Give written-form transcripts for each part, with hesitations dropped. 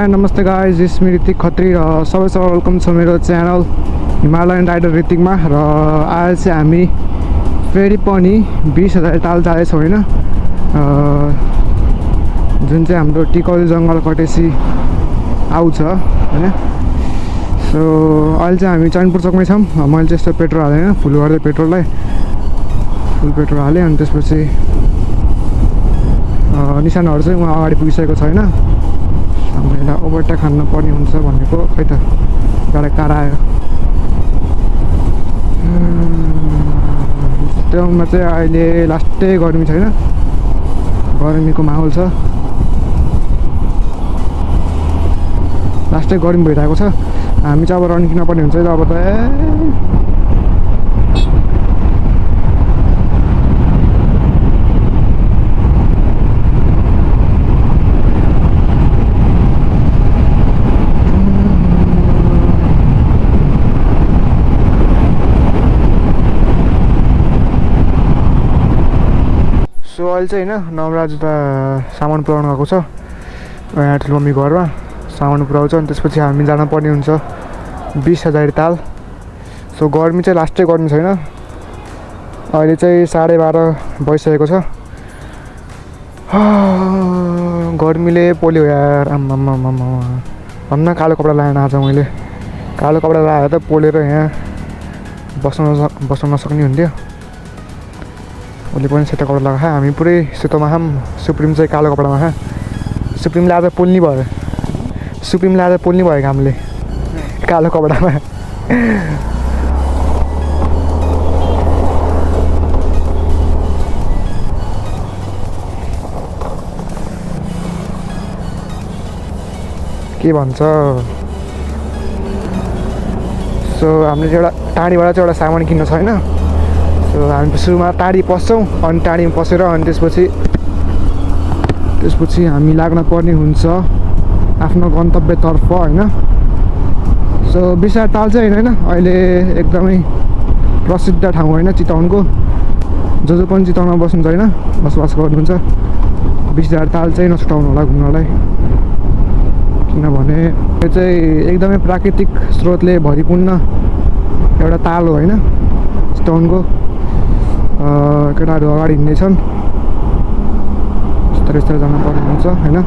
नमस्ते guys, it's me Hrithik Khatri र सबैसँग वेलकम छ मेरो च्यानल हिमालयन राइडर ऋतिकमा। र आज चाहिँ हामी फेरि पनि 20,000 ताल जाँदैछौँ होइन, जुन चाहिँ हाम्रो टिकौली जङ्गल कटेसी आउँछ होइन। सो अहिले चाहिँ हामी चैनपुर चोकमै छौँ। मैले चाहिँ यस्तो पेट्रोल हालेँ, फुल गर्दै पेट्रोललाई फुल पेट्रोल हालेँ। अनि त्यसपछि निशानहरू चाहिँ उहाँ अगाडि पुगिसकेको छैन। हामीलाई ओभरटेक खान्न पर्ने हुन्छ भनेको खै त एउटा कार आयो। त्योमा चाहिँ अहिले लास्टै गर्मी छैन, गर्मीको माहौल छ, लास्टै गर्मी भइरहेको छ। हामी चाहिँ अब रनिङ किन्न पर्ने हुन्छ अब त। सो अहिले चाहिँ होइन नवराज त सामान पुऱ्याउनु गएको छ यहाँ ठुलो मम्मी घरमा, सामान पुऱ्याउँछ। अनि त्यसपछि हामी जान पर्ने हुन्छ 20,000 ताल। सो गर्मी चाहिँ लास्टै गर्मी छैन, अहिले चाहिँ 12:30 बजिसकेको छ। गर्मीले पोल्यो यार, आम्मा भन्न कालो कपडा लगाएन आज मैले। कालो कपडा लगाएर त पोलेर यहाँ बस्न नसक्ने हुन्थ्यो। उसले पनि सेतो कपडा लगाएको, हामी पुरै सेतोमा खाम। सुप्रिम चाहिँ कालो कपडामा खा। सुप्रिमले आज पोल्ने भयो, घामले कालो कपडामा। के भन्छ। सो हामीले एउटा टाढीबाट चाहिँ एउटा सामान किन्नु छ होइन। सो हामी सुरुमा टाढी पस्छौँ, अनि टाढीमा पसेर अनि त्यसपछि हामी लाग्न पर्ने हुन्छ आफ्नो गन्तव्यतर्फ होइन। सो 20,000 ताल चाहिँ होइन अहिले एकदमै प्रसिद्ध ठाउँ होइन चितवनको। जो पनि चितवनमा बस्नुहुन्छ होइन, बसोबास गर्नुहुन्छ, 20,000 ताल चाहिँ नछुटाउनु होला घुम्नलाई। किनभने यो चाहिँ एकदमै प्राकृतिक स्रोतले भरिपूर्ण एउटा ताल हो होइन चितवनको। केटाहरू अगाडि हिँड्दैछन्, यस्तो जानुपर्ने हुन्छ होइन।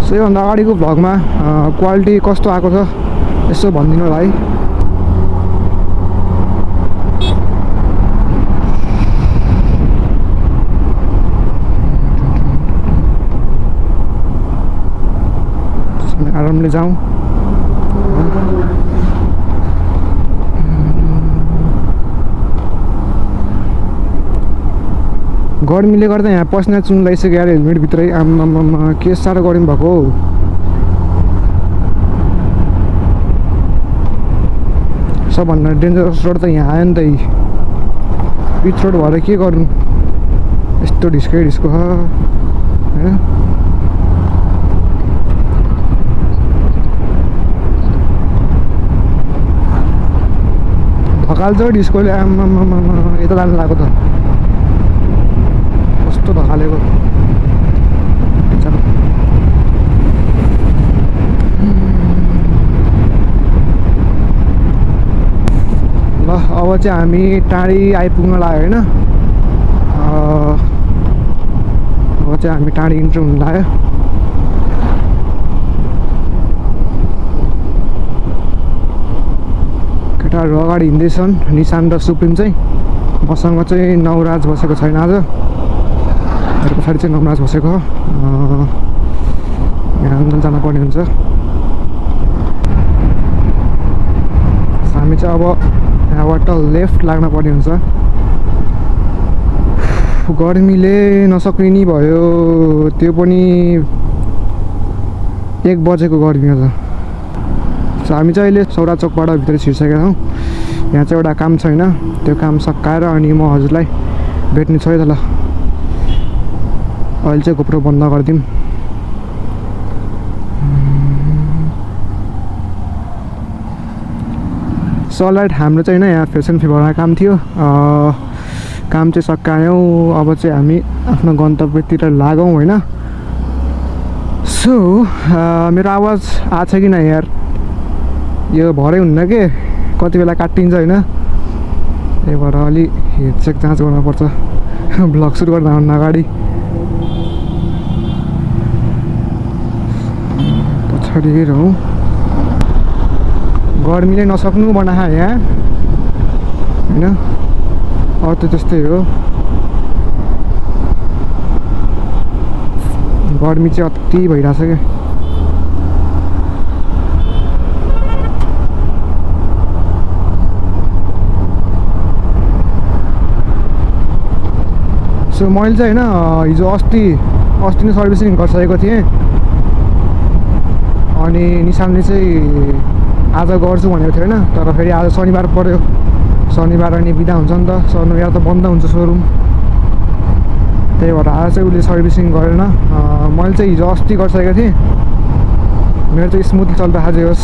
सो योभन्दा अगाडिको भ्लगमा क्वालिटी कस्तो आएको छ यसो भनिदिनु होला है। आरामले जाउँ। गर्मीले गर्दा यहाँ पसिना चुन लगाइसक्यो यार हेलमेटभित्रै। आम्मामा के साह्रो गर्मी भएको हौ। सबभन्दा डेन्जरस रोड त यहाँ आयो नि त, पिच रोड भएर के गर्नु, यस्तो ढिस्को होइन। धकाल्छ डिस्कोले, आम्मामा यता जानु लागेको त कस्तो धकालेको। ल अब चाहिँ हामी टाढी आइपुग्न लाग्यो होइन। अब चाहिँ हामी टाढी इन्ट्री हुनु लाग्यो। केटाहरू अगाडि हिँड्दैछन्, निशान र सुप्रिम चाहिँ। मसँग चाहिँ नवराज बसेको छैन आज, मेरो पछाडि चाहिँ नवराज बसेको। यहाँ जानुपर्ने हुन्छ। हामी चाहिँ अब यहाँबाट लेफ्ट लाग्न पर्ने हुन्छ। गर्मीले नसक्ने नि भयो, त्यो पनि 1 बजेको गर्मी हो त। सो हामी चाहिँ अहिले सौरा चोकबाट भित्र छिर्सकेका छौँ। यहाँ चाहिँ एउटा काम छैन, त्यो काम सकाएर अनि म हजुरलाई भेट्ने छु है त। ल अहिले चाहिँ गोप्रो बन्द गरिदिउँ। सो अलराइट, हाम्रो चाहिँ होइन यहाँ फेसन फेभरमा काम थियो। काम चाहिँ सकायौँ। अब चाहिँ हामी आफ्नो गन्तव्यतिर लागौँ होइन। सो मेरो आवाज आएको छ कि न यार? यो भरै हुन्न के, कति बेला काटिन्छ होइन। त्यही भएर अलि हेडचेक जाँच गर्नुपर्छ भ्लग सुरु गर्नुभन्दा अगाडि। पछाडि हेरौँ, गर्मीले नसक्नु बनाहा यहाँ होइन। अरू त त्यस्तै हो, गर्मी चाहिँ अति भइरहेछ क्या। सो मैले चाहिँ होइन हिजो अस्ति नै सर्भिसिङ गरिसकेको थिएँ। अनि निशानले चाहिँ आज गर्छु भनेको थियो होइन, तर फेरि आज शनिबार पऱ्यो। शनिबार अनि बिदा हुन्छ नि त, शनिबार त बन्द हुन्छ सोरुम। त्यही भएर आज चाहिँ उसले सर्भिसिङ गरेन। मैले चाहिँ हिजो अस्ति गरिसकेको थिएँ। मेरो चाहिँ स्मुथली चल्दा आज होस्।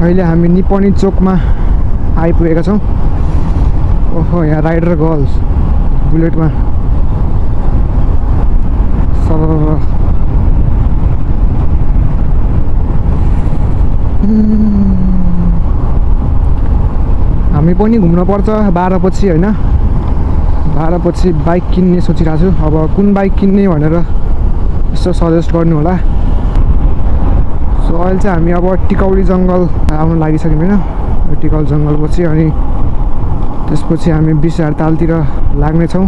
अहिले हामी निपनी चोकमा आइपुगेका छौँ। ओहो, यहाँ राइडर गर्ल्स बुलेटमा सर। हामी पनि घुम्न पर्छ 12 पछि होइन। 12 पछि बाइक किन्ने सोचिरहेको छु। अब कुन बाइक किन्ने भनेर यसो सजेस्ट गर्नु होला। सो अहिले चाहिँ हामी अब टिकौली जङ्गल आउन लागिसक्यौँ होइन। टिकौली जङ्गलपछि अनि त्यसपछि हामी 20,000 तालतिर लाग्नेछौँ।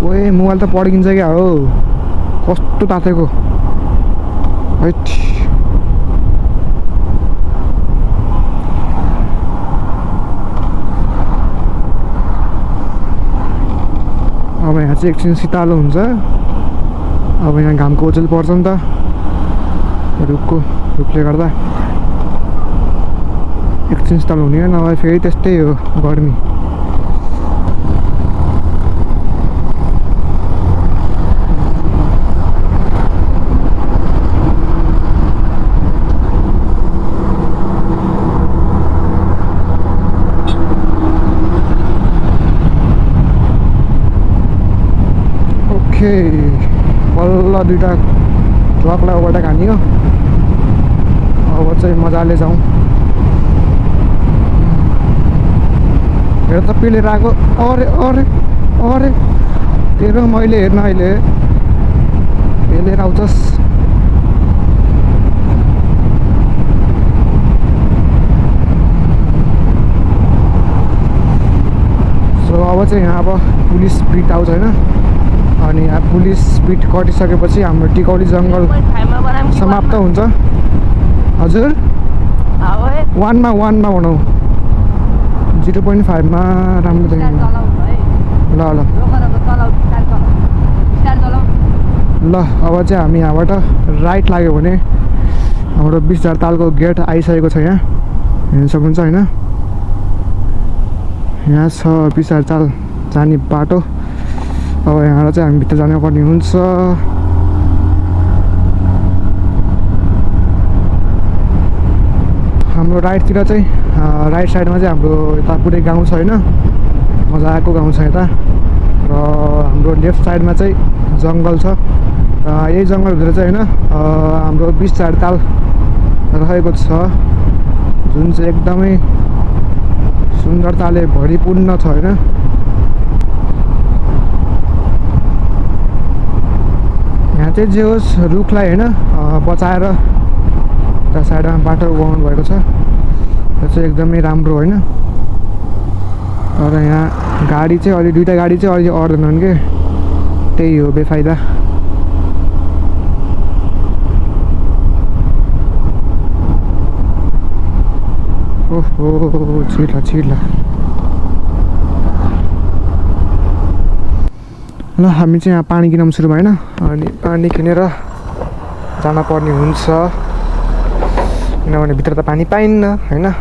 ओए मोबाइल त पड्किन्छ क्या हो, कस्तो तातेको हैट। अब यहाँ चाहिँ एकछिन शीतलो हुन्छ। अब यहाँ घामको ओझेल पर्छ नि त रुखले गर्दा। एकछिन शीतल हुने नभए फेरि त्यस्तै हो गर्मी। ओके, बल्ल दुइटा ट्रकलाई ओभरटेक हानियो। अब चाहिँ मजाले जाउँ। हेर त पेलेर आएको। अरे अरे अरे तेरो मैले हेर्न अहिले पेलेर आउँछस्। सो अब चाहिँ यहाँ अब पुलिस पिट आउँछ होइन। अनि यहाँ पुलिस पिट कटिसकेपछि हाम्रो टिकौली जङ्गल समाप्त हुन्छ। हजुर 1मा बनाऊ, 0.5मा राम्रो देख्नु। ल ल ल अब चाहिँ हामी यहाँबाट राइट लाग्यो भने हाम्रो 20,000 तालको गेट आइसकेको छ। यहाँ हेर्न सक्नुहुन्छ होइन। यहाँ छ 20,000 ताल जाने बाटो। अब यहाँबाट चाहिँ हामी भित्र जानुपर्ने हुन्छ। हाम्रो राइटतिर चाहिँ राइट साइडमा चाहिँ हाम्रो यता पुरै गाउँ छ होइन, मजाको गाउँ छ यता। र हाम्रो लेफ्ट साइडमा चाहिँ जङ्गल छ। यही जङ्गलभित्र चाहिँ होइन हाम्रो 20,000 ताल रहेको छ, जुन चाहिँ एकदमै सुन्दरताले भरिपूर्ण छ होइन। यहाँ चाहिँ जे होस् रुखलाई होइन बचाएर त्यहाँ साइडमा बाटो बनाउनु भएको छ। त्यो चाहिँ एकदमै राम्रो होइन। तर यहाँ गाडी चाहिँ अलि दुईवटा गाडी चाहिँ अलि अड्दैनन् के, त्यही हो बेफाइदा। ओहो छिर्ला ल हामी चाहिँ यहाँ पानी किन्न सुरु भएन। अनि पानी किनेर जान पर्ने हुन्छ, किनभने भित्र त पानी पाइन्न होइन।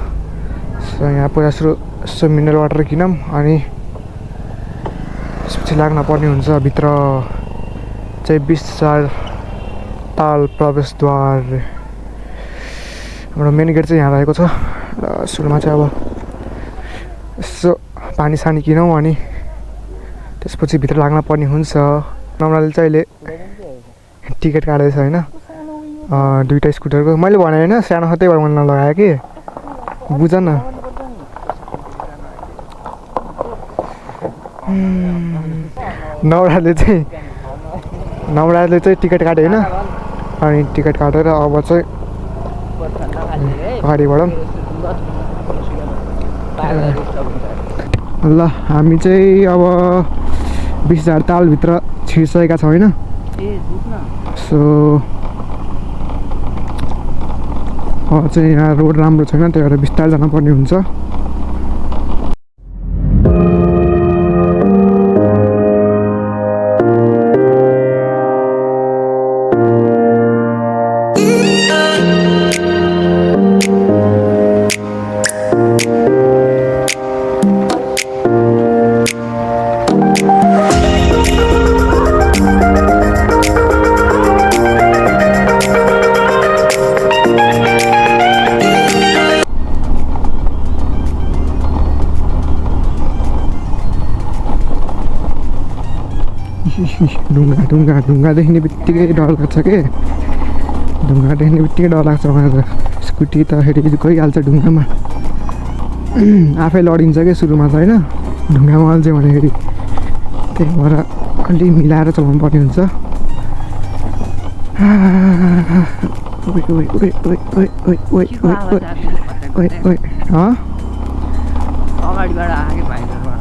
सो यहाँ पहिला सुरु मिनरल वाटर किनौँ अनि त्यसपछि लाग्न पर्ने हुन्छ भित्र चाहिँ 20,000 ताल प्रवेशद्वार। हाम्रो मेन गेट चाहिँ यहाँ रहेको छ र सुरुमा चाहिँ अब यसो पानी सानी किनौँ अनि त्यसपछि भित्र लाग्न पर्ने हुन्छ। नम्राले चाहिँ अहिले टिकट काट्दैछ होइन, दुईवटा स्कुटरको। मैले भने होइन सानो खतै भएर मैले नलगाएँ कि, बुझ न। नम्राले चाहिँ टिकट काट्यो होइन, अनि टिकट काटेर अब चाहिँ अगाडि बढौँ ल। हामी चाहिँ अब 20,000 तालभित्र छिर्सकेका छौँ होइन। सो चाहिँ यहाँ रोड राम्रो छैन, त्यही भएर बिस्तारै जानुपर्ने हुन्छ। ढुङ्गा देख्ने बित्तिकै डर लाग्छ के, ढुङ्गा देख्ने बित्तिकै डर लाग्छ। मलाई त स्कुटी त फेरि गइहाल्छ ढुङ्गामा, आफै लडिन्छ क्या सुरुमा त होइन, ढुङ्गामा अल्झ्यो भने फेरि। त्यही भएर अलि मिलाएर चलाउनु पर्ने हुन्छ।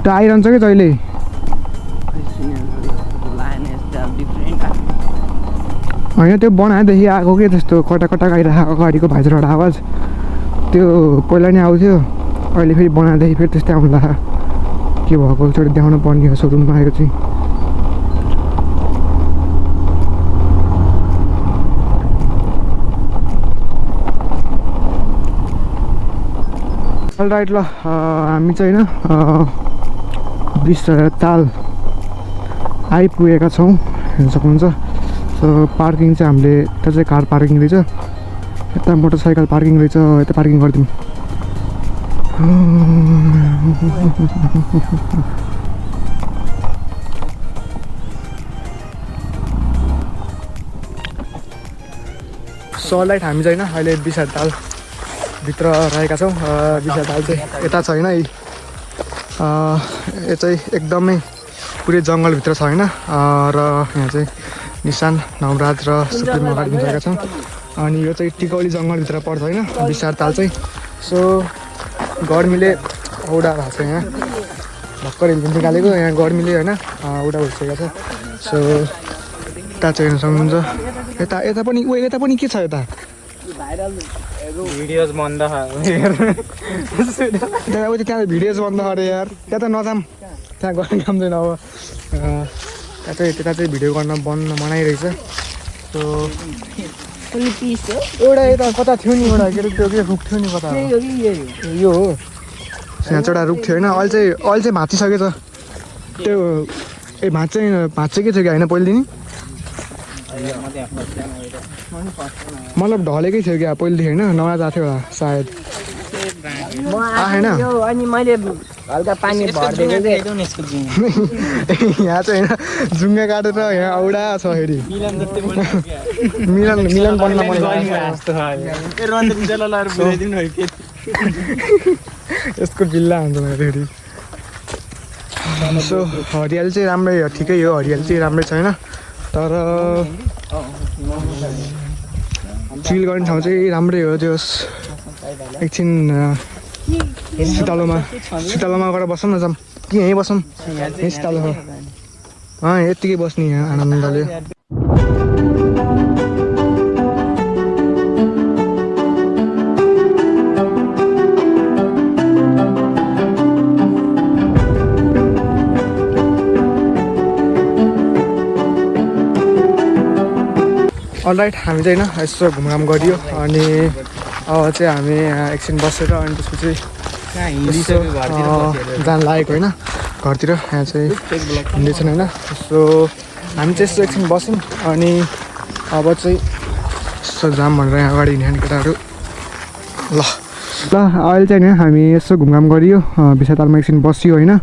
त्यो आइरहन्छ क्या जहिले। होइन त्यो बनाएदेखि आएको के त्यस्तो कटा कटा आइरहेको अगाडिको भाइजरबाट आवाज, त्यो पहिला नै आउँथ्यो, अहिले फेरि बनाएदेखि फेरि त्यस्तै आउनु लाग्यो। के भएको एकचोटि देखाउनु पर्ने हो सोरुममा आएको चाहिँ। राइट ल, हामी चाहिँ होइन 20,000 ताल आइपुगेका छौँ, हेर्न सक्नुहुन्छ। सो पार्किङ चाहिँ हामीले, त्यहाँ चाहिँ कार पार्किङ रहेछ, यता मोटरसाइकल पार्किङ रहेछ, यता पार्किङ गरिदिउँ। सो लाइट हामी चाहिँ होइन अहिले 20,000 तालभित्र रहेका छौँ। 20,000 ताल चाहिँ यता छ होइन, यो चाहिँ एकदमै पुरै जङ्गलभित्र छ होइन। र यहाँ चाहिँ निशान, नवराज र सुप्रिम अगाडि गएका छौँ। अनि यो चाहिँ टिकौली जङ्गलभित्र पर्छ होइन 20,000 ताल चाहिँ। सो गर्मीले औडा भएको छ यहाँ, भर्खर हिल निकालेको यहाँ गर्मीले होइन औडा भइसकेको छ। सो यता चाहिँ हेर्न सक्नुहुन्छ, यता पनि के छ यता भिडियोज बन्द त्यहाँ भिडियोज बन्द अरे यार, त्यहाँ त नजाम, त्यहाँ गर्न काम छैन। अब त्यता चाहिँ भिडियो गर्न मनाइरहेछ। सो एउटा यता कता थियो नि, एउटा के अरे त्यो के रुख थियो नि, कता यो हो, यहाँ चाहिँ एउटा रुख थियो होइन, अहिले चाहिँ भाँचिसकेछ त्यो। ए भाँच चाहिँ के थियो कि होइन पहिलेदेखि, मतलब ढलेकै थियो क्या पहिलेदेखि होइन, नयाँ गएको थियो होला सायद आएन। अनि मैले हल्का पानी भरिदिएको थिएँ यहाँ चाहिँ होइन जुङ्गा काटेर यहाँ औडा छ फेरि मिलन बन्न यसको बिल्ला हुन्छ मेरो फेरि। सो हरियाली चाहिँ राम्रै हो, ठिकै हो, हरियाली चाहिँ राम्रै छैन, तर चिल गर्ने ठाउँ चाहिँ राम्रै हो। त्यो एकछिन शीतलोमा गएर बसौँ न, जाऊँ कि यहीँ बसौँ, यहीँ शीतलो हो, यत्तिकै बस्ने यहाँ आनन्दले। अलराइट हामी चाहिँ होइन यसो घुमघाम गरियो, अनि अब चाहिँ हामी एकछिन बसेर अनि त्यसपछि जान लागेको होइन घरतिर। यहाँ चाहिँ हिँड्दैछन् होइन, सो हामी चाहिँ यस्तो एकछिन बस्यौँ अनि अब चाहिँ यसो जाम भनेर यहाँ अगाडि हिँड्ने केटाहरू ल अहिले चाहिँ नि हामी यसो घुमघाम गरियो विशातालमा एकछिन बसियो होइन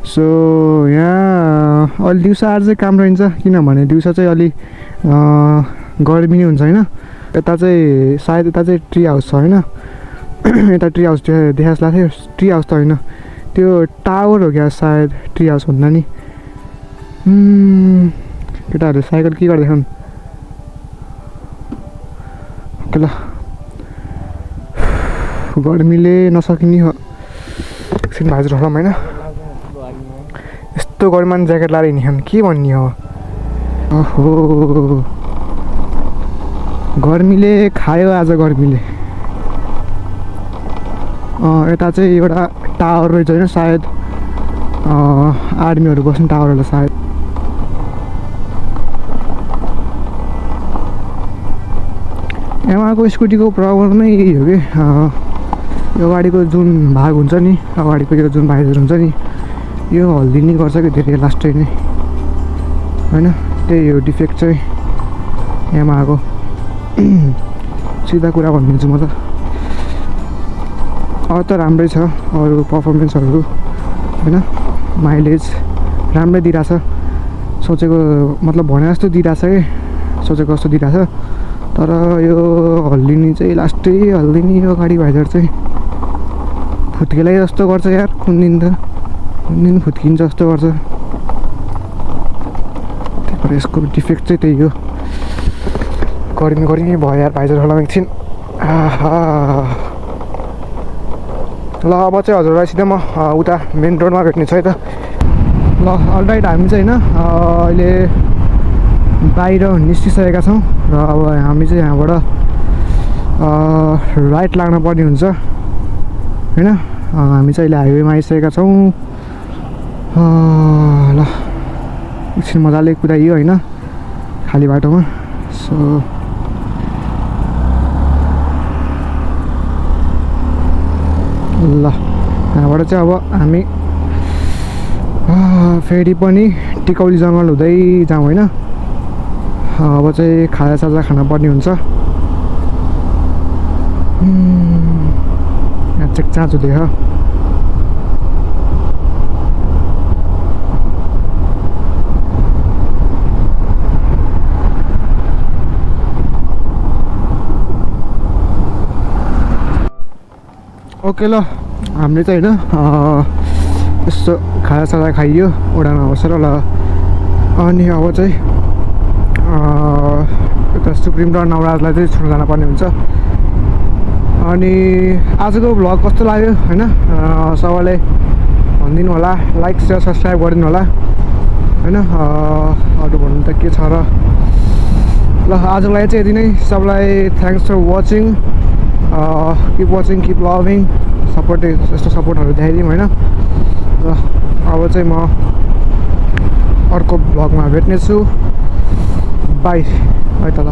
सो यहाँ अलि दिउँसो आज चाहिँ काम रहन्छ किनभने दिउँसो चाहिँ अलि गर्मी नै हुन्छ होइन यता चाहिँ सायद यता चाहिँ ट्री हाउस छ होइन यता ट्री हाउस देखा जस्तो लाग्थ्यो ट्री हाउस त होइन त्यो टावर हो क्या सायद ट्री हाउस भन्दा नि केटाहरू साइकल के गर्दैछन् ओके ल गर्मीले नसकिने हो एकछिन भाइजर हराउँ होइन यस्तो गर्मीमा ज्याकेट लाएर हिँड्ने के भन्ने हो ओहो गर्मीले खायो आज गर्मीले यता चाहिँ एउटा टावर रहेछ होइन सायद आर्मीहरू बस्ने टावर होला सायद यहाँको स्कुटीको प्रब्लम नै यही हो कि यो गाडीको जुन भाग हुन्छ नि अगाडिको यो जुन भाइजर हुन्छ नि यो हल्दिने गर्छ कि धेरै लास्टै नै होइन त्यही हो डिफेक्ट चाहिँ यामाहाको सिधा कुरा भनिदिन्छु म त अरू त राम्रै छ अरू पर्फर्मेन्सहरू होइन माइलेज राम्रै दिइरहेछ सोचेको मतलब भने जस्तो दिइरहेछ कि सोचेको जस्तो दिइरहेछ तर यो हल्लिने चाहिँ लास्टै हल्दिने यो गाडी भाइजर चाहिँ फुत्केलाई जस्तो गर्छ यार कुन दिन फुत्किन्छ जस्तो गर्छ त्यही भएर यसको डिफेक्ट चाहिँ त्यही हो गर्मी भयो यार भाइजर होला एकछिन ल अब चाहिँ हजुरलाई सिधै म उता मेन रोडमा भेट्ने छु है त ल अलराइट हामी चाहिँ होइन अहिले बाहिर निस्किसकेका छौँ र अब हामी चाहिँ यहाँबाट राइट लाग्न पर्ने हुन्छ होइन हामी चाहिँ अहिले हाइवेमा आइसकेका छौँ ल एकछिन मजाले कुदाइयो होइन खाली बाटोमा सो ल यहाँबाट चाहिँ अब हामी फेरि पनि टिकौली जङ्गल हुँदै जाउँ होइन अब चाहिँ खाजासाजा खान पर्ने हुन्छ यहाँ चाहिँ चाँचो देख ओके ल हामीले चाहिँ होइन यस्तो खाजासाजा खाइयो उडानमा बसेर ल अनि अब चाहिँ यता सुप्रिम र नवराजलाई चाहिँ छुट्न जानुपर्ने हुन्छ अनि आजको भ्लग कस्तो लाग्यो होइन सबैले भनिदिनु होला लाइक सेयर सब्सक्राइब गरिदिनु होला होइन अरू भन्नु त के छ र ल आजको लागि चाहिँ यति नै सबलाई thanks for watching keep watching keep loving support यस्तो सपोर्टहरू देखाइदिउँ होइन र अब चाहिँ म अर्को भ्लगमा भेट्नेछु बाई है त ल